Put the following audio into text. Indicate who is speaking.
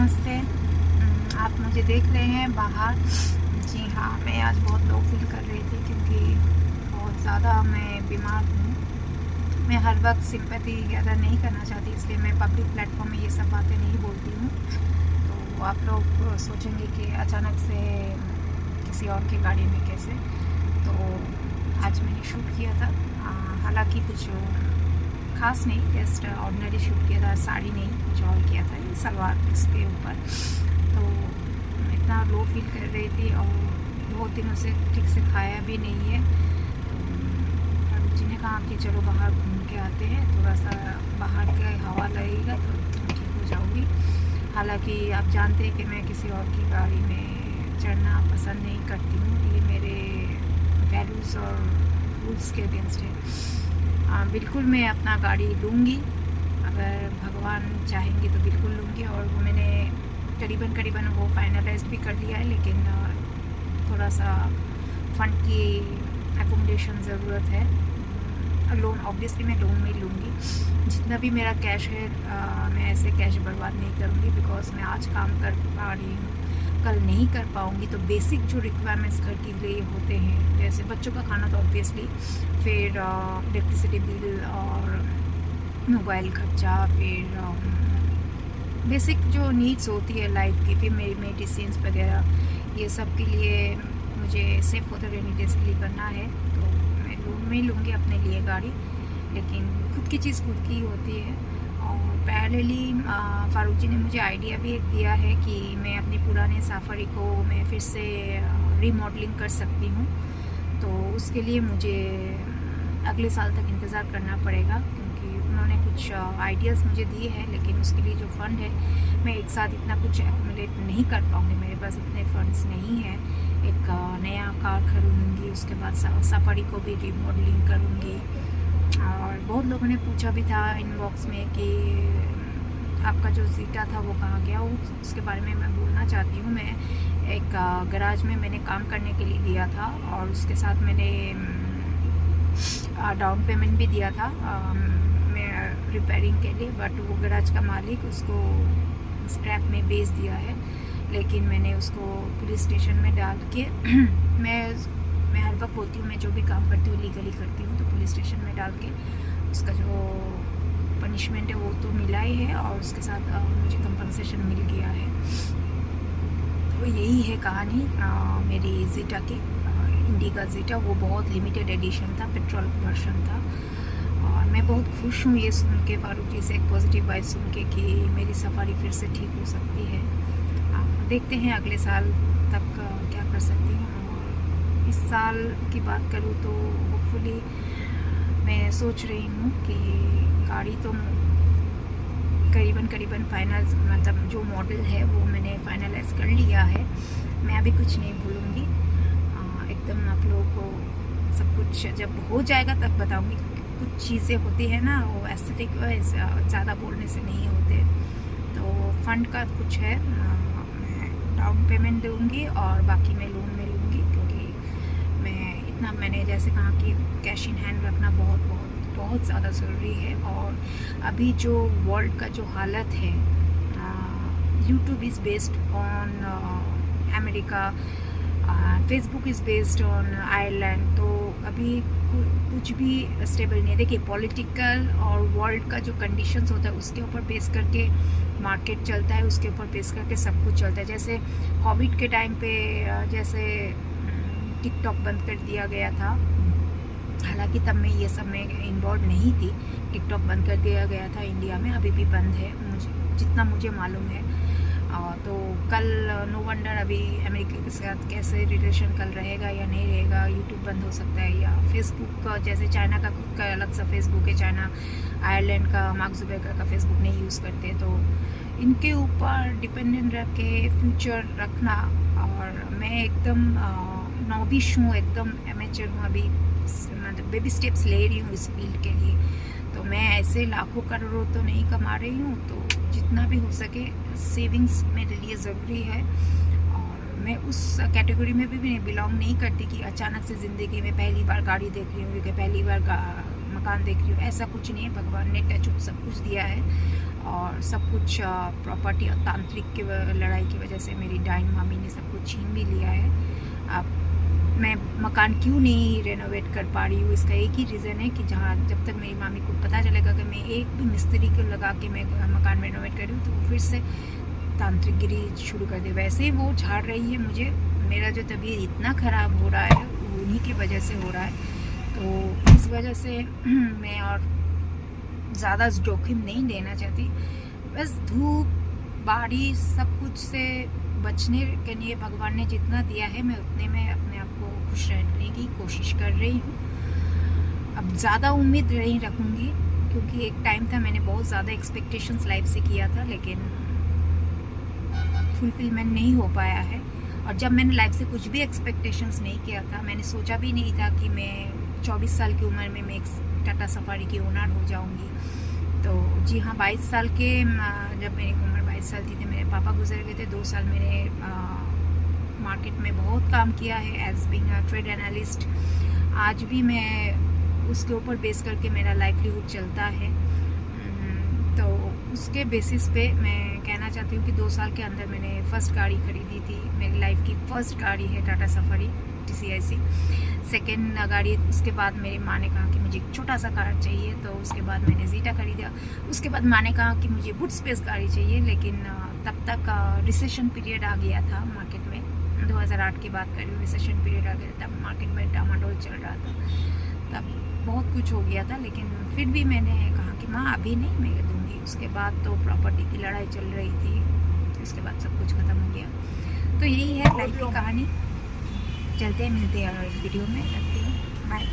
Speaker 1: नमस्ते। आप मुझे देख रहे हैं बाहर। जी हाँ, मैं आज बहुत लो फील कर रही थी क्योंकि बहुत ज़्यादा मैं बीमार हूँ। मैं हर वक्त सिंपैथी गैदर नहीं करना चाहती, इसलिए मैं पब्लिक प्लेटफॉर्म में ये सब बातें नहीं बोलती हूँ। तो आप लोग सोचेंगे कि अचानक से किसी और की गाड़ी में कैसे। तो आज मैंने शूट किया था, हालांकि कुछ खास नहीं, जस्ट ऑर्डिनरी शूट किया था। साड़ी नहीं, कुछ और किया था, ये सलवार इसके ऊपर। तो मैं इतना लो फील कर रही थी और बहुत दिनों से ठीक से खाया भी नहीं है। तो जी ने कहा कि चलो बाहर घूम के आते हैं, थोड़ा सा बाहर का हवा लगेगा तो तुम ठीक हो जाओगी। हालांकि आप जानते हैं कि मैं किसी और की गाड़ी में चढ़ना पसंद नहीं करती हूँ, ये मेरे वैल्यूज़ और रूल्स के अगेंस्ट है। बिल्कुल मैं अपना गाड़ी लूँगी, अगर भगवान चाहेंगे तो बिल्कुल लूँगी। और वो मैंने करीबन वो फाइनलाइज भी कर लिया है, लेकिन थोड़ा सा फंड की एकोमोडेशन ज़रूरत है। लोन ऑब्वियसली मैं लोन में लूँगी। जितना भी मेरा कैश है मैं ऐसे कैश बर्बाद नहीं करूँगी, बिकॉज मैं आज काम कर पा रही हूँ, कल नहीं कर पाऊँगी। तो बेसिक जो रिक्वायरमेंट्स घर के लिए होते हैं, जैसे बच्चों का खाना तो ऑब्वियसली, फिर इलेक्ट्रिसिटी बिल और मोबाइल खर्चा, फिर बेसिक जो नीड्स होती है लाइफ की, फिर मेरी मेडिसिन्स वगैरह, ये सब के लिए मुझे safe for the rainy days के लिए करना है। तो मैं लोन में ही लूँगी अपने लिए गाड़ी, लेकिन खुद की चीज़ खुद की होती है। और पैरेलली फारूक जी ने मुझे आइडिया भी एक दिया है कि मैं अपनी पुराने सफारी को मैं फिर से रीमॉडलिंग कर सकती हूँ। तो उसके लिए मुझे अगले साल तक इंतज़ार करना पड़ेगा, क्योंकि उन्होंने कुछ आइडियाज़ मुझे दिए हैं, लेकिन उसके लिए जो फ़ंड है मैं एक साथ इतना कुछ एक्यूमुलेट नहीं कर पाऊँगी, मेरे पास इतने फंड्स नहीं हैं। एक नया कार खरीदूँगी, उसके बाद सफारी को भी रीमॉडलिंग करूँगी। और बहुत लोगों ने पूछा भी था इनबॉक्स में कि आपका जो ज़ीटा था वो कहाँ गया। उसके बारे में मैं बोलना चाहती हूँ। मैं एक गराज में मैंने काम करने के लिए दिया था, और उसके साथ मैंने डाउन पेमेंट भी दिया था मैं रिपेयरिंग के लिए, बट वो गराज का मालिक उसको स्क्रैप में बेच दिया है। लेकिन मैंने उसको पुलिस स्टेशन में डाल के मैं हर वक्त बोलती हूँ, मैं जो भी काम करती हूँ लीगली करती हूँ, तो पुलिस स्टेशन में डाल के उसका जो पनिशमेंट है वो तो मिला ही है, और उसके साथ मुझे कंपनसेशन मिल गया है। तो यही है कहानी मेरी ज़ीटा की। इंडिका ज़ीटा वो बहुत लिमिटेड एडिशन था, पेट्रोल वर्जन था। और मैं बहुत खुश हूँ ये सुन के, फारूक जी से एक पॉजिटिव वाइब सुन के, कि मेरी सफारी फिर से ठीक हो सकती है। देखते हैं अगले साल तक क्या कर सकती हूँ। और इस साल की बात करूँ तो होपफुली मैं सोच रही हूँ कि गाड़ी तो करीबन फाइनल, मतलब जो मॉडल है वो मैंने फाइनलाइज कर लिया है। मैं अभी कुछ नहीं भूलूँगी, एकदम आप लोगों को सब कुछ जब हो जाएगा तब बताऊँगी। कुछ चीज़ें होती है ना, वो एस्थेटिक ज़्यादा बोलने से नहीं होते। तो फंड का कुछ है, मैं डाउन पेमेंट दूँगी और बाकी मैं लोन में लूँगी, क्योंकि मैंने जैसे कहा कि कैश इन हैंड रखना बहुत ज़्यादा ज़रूरी है। और अभी जो वर्ल्ड का जो हालत है, YouTube is based on America, Facebook is based on Ireland. तो अभी कुछ भी स्टेबल नहीं है। देखिए, पॉलिटिकल और वर्ल्ड का जो कंडीशंस होता है उसके ऊपर बेस करके मार्केट चलता है, उसके ऊपर बेस करके सब कुछ चलता है। जैसे कोविड के टाइम पे जैसे टिकटॉक बंद कर दिया गया था, हालांकि तब मैं ये सब में इन्वॉल्व नहीं थी। टिकटॉक बंद कर दिया गया था इंडिया में, अभी भी बंद है जितना मुझे मालूम है। तो कल नो वंडर अभी अमेरिका के साथ कैसे रिलेशन कल रहेगा या नहीं रहेगा। यूट्यूब बंद हो सकता है, या फेसबुक का, जैसे चाइना का खुद का अलग सा फेसबुक है, चाइना आयरलैंड का मार्क जुकरबर्ग का फेसबुक नहीं यूज़ करते। तो इनके ऊपर डिपेंडेंट रख के फ्यूचर रखना। और मैं एकदम नॉविश हूँ, एकदम एमेचर हूँ, अभी मतलब बेबी स्टेप्स ले रही हूँ इस फील्ड के लिए। तो मैं ऐसे लाखों करोड़ों तो नहीं कमा रही हूँ, तो जितना भी हो सके सेविंग्स मेरे लिए ज़रूरी है। और मैं उस कैटेगरी में भी नहीं बिलोंग नहीं करती कि अचानक से ज़िंदगी में पहली बार गाड़ी देख रही हूँ, कि पहली बार मकान देख रही हूँ। ऐसा कुछ नहीं है, भगवान ने टच सब कुछ दिया है। और सब कुछ प्रॉपर्टी और तांत्रिक की लड़ाई की वजह से मेरी डाइन मामी ने सब कुछ छीन भी लिया है। अब मैं मकान क्यों नहीं रेनोवेट कर पा रही हूँ, इसका एक ही रीज़न है कि जब तक मेरी मामी को पता चलेगा कि मैं एक भी मिस्त्री को लगा के मैं मकान रेनोवेट कर रही हूँ तो वो फिर से तांत्रिकगिरी शुरू कर दे। वैसे ही वो झाड़ रही है मुझे, मेरा जो तबीयत इतना ख़राब हो रहा है उन्हीं की वजह से हो रहा है। तो इस वजह से मैं और ज़्यादा जोखिम नहीं लेना चाहती। बस धूप बारिश सब कुछ से बचने के लिए भगवान ने जितना दिया है मैं उतने में अपने आप को खुश रहने की कोशिश कर रही हूँ। अब ज़्यादा उम्मीद नहीं रखूँगी क्योंकि एक टाइम था मैंने बहुत ज़्यादा एक्सपेक्टेशंस लाइफ से किया था लेकिन फुलफिलमेंट नहीं हो पाया है। और जब मैंने लाइफ से कुछ भी एक्सपेक्टेशंस नहीं किया था, मैंने सोचा भी नहीं था कि मैं 24 साल की उम्र में मैं एक टाटा सफारी की ओनर हो जाऊंगी। तो जी हाँ, 22 साल के जब मेरी उम्र 22 साल थी तो मेरे पापा गुजर गए थे। 2 साल मैंने मार्केट में बहुत काम किया है as being a trade analyst. आज भी मैं उसके ऊपर बेस करके मेरा लाइवलीहुड चलता है। तो उसके बेसिस पे मैं कहना चाहती हूँ कि 2 साल के अंदर मैंने फ़र्स्ट गाड़ी खरीदी थी। मेरी लाइफ की फ़र्स्ट गाड़ी है टाटा सफारी TCIC। सेकेंड गाड़ी उसके बाद मेरी माँ ने कहा कि मुझे एक छोटा सा कार चाहिए तो उसके बाद मैंने जीटा खरीदा। उसके बाद माँ ने कहा कि मुझे बूट स्पेस गाड़ी चाहिए, लेकिन तब तक रिसेशन पीरियड आ गया था मार्केट में। 2008 की बात कर रही हूँ, रिसेशन पीरियड आ गया, तब मार्केट में डामाडोल चल रहा था, तब बहुत कुछ हो गया था। लेकिन फिर भी मैंने कहा कि माँ अभी नहीं, मैं दूँगी। उसके बाद तो प्रॉपर्टी की लड़ाई चल रही थी, उसके बाद सब कुछ ख़त्म हो गया। तो यही है लाइफ की कहानी। चलते हैं, मिलते हैं और एक वीडियो में, रखते हैं, बाय।